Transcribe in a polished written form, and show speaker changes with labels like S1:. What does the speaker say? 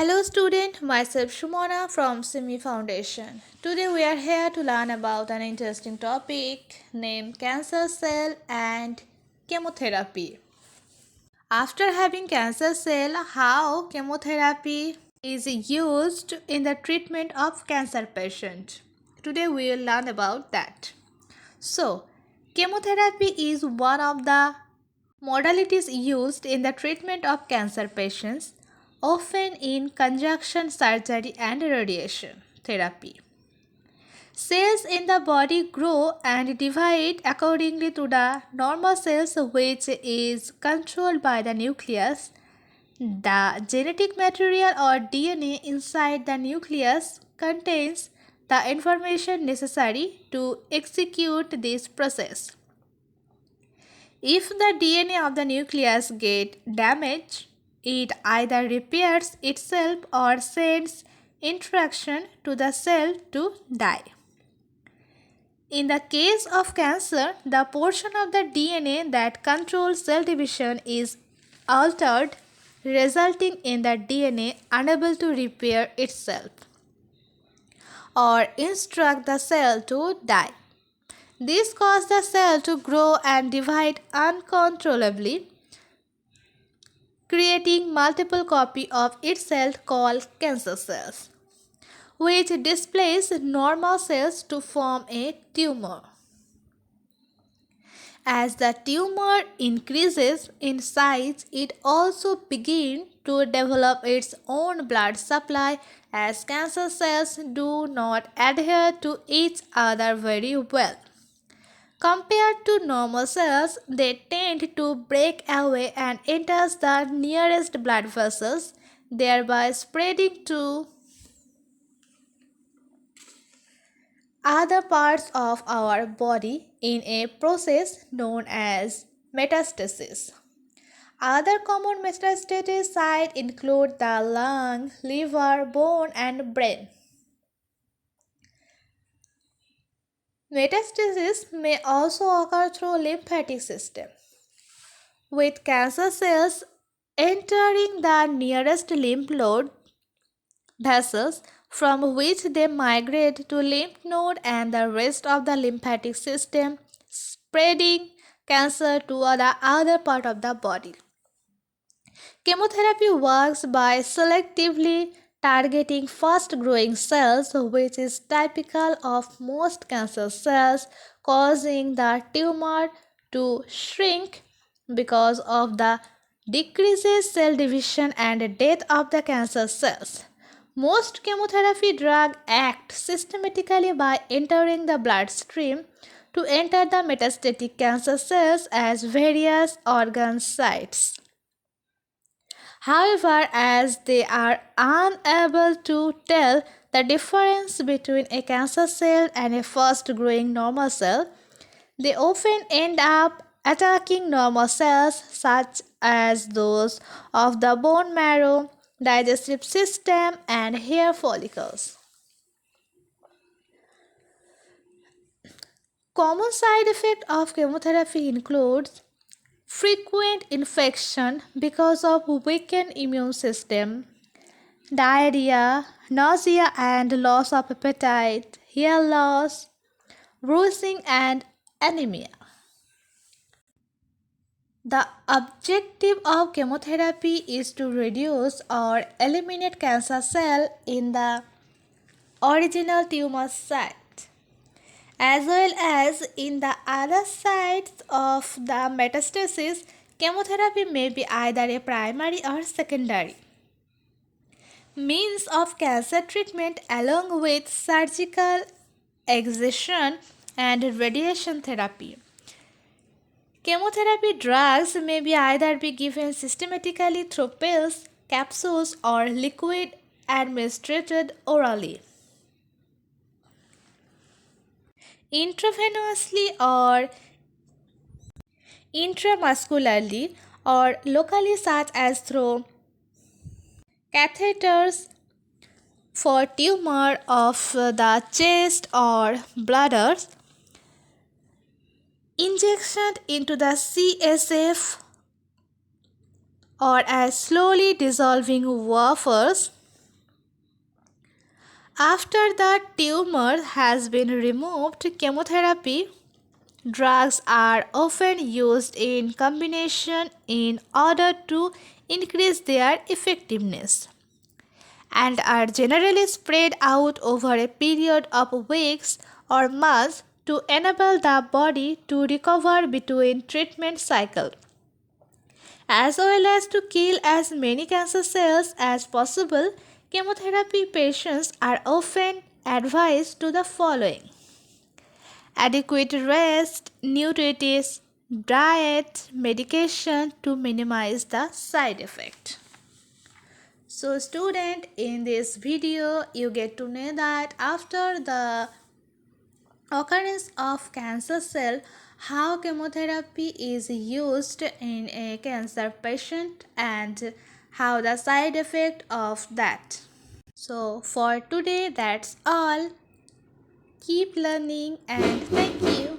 S1: Hello student, myself Shumona from Simi Foundation. Today we are here to learn about an interesting topic named cancer cell and chemotherapy. After having cancer cell, how chemotherapy is used in the treatment of cancer patient. Today we will learn about that. So, chemotherapy is one of the modalities used in the treatment of cancer patients, often in conjunction surgery and radiation therapy. Cells in the body grow and divide accordingly to the normal cells, which is controlled by the nucleus. The genetic material or DNA inside the nucleus contains the information necessary to execute this process. If the DNA of the nucleus gets damaged, it either repairs itself or sends instruction to the cell to die. In the case of cancer, the portion of the DNA that controls cell division is altered, resulting in the DNA unable to repair itself or instruct the cell to die. This causes the cell to grow and divide uncontrollably, creating multiple copies of itself called cancer cells, which displace normal cells to form a tumor. As the tumor increases in size, it also begins to develop its own blood supply, as cancer cells do not adhere to each other very well. Compared to normal cells, they tend to break away and enter the nearest blood vessels, thereby spreading to other parts of our body in a process known as metastasis. Other common metastatic sites include the lung, liver, bone, and brain. Metastasis may also occur through lymphatic system, with cancer cells entering the nearest lymph node vessels, from which they migrate to lymph node and the rest of the lymphatic system, spreading cancer to the other part of the body. Chemotherapy works by selectively targeting fast-growing cells, which is typical of most cancer cells, causing the tumor to shrink because of the decreases cell division and death of the cancer cells. Most chemotherapy drugs act systematically by entering the bloodstream to enter the metastatic cancer cells as various organ sites. However, as they are unable to tell the difference between a cancer cell and a fast-growing normal cell, they often end up attacking normal cells such as those of the bone marrow, digestive system, and hair follicles. Common side effects of chemotherapy includes frequent infection because of weakened immune system, diarrhea, nausea and loss of appetite, hair loss, bruising and anemia. The objective of chemotherapy is to reduce or eliminate cancer cell in the original tumor site, as well as in the other sites of the metastasis. Chemotherapy may be either a primary or secondary means of cancer treatment, along with surgical excision and radiation therapy. Chemotherapy drugs may be either be given systematically through pills, capsules, or liquid administered orally, intravenously or intramuscularly, or locally, such as through catheters for tumor of the chest or bladders, injection into the CSF, or as slowly dissolving wafers. After the tumor has been removed, chemotherapy drugs are often used in combination in order to increase their effectiveness and are generally spread out over a period of weeks or months to enable the body to recover between treatment cycles, as well as to kill as many cancer cells as possible. Chemotherapy patients are often advised to the following: adequate rest, nutritious diet, medication to minimize the side effect. So student, in this video you get to know that after the occurrence of cancer cell, how chemotherapy is used in a cancer patient and how the side effect of that. So for today that's all. Keep learning and thank you.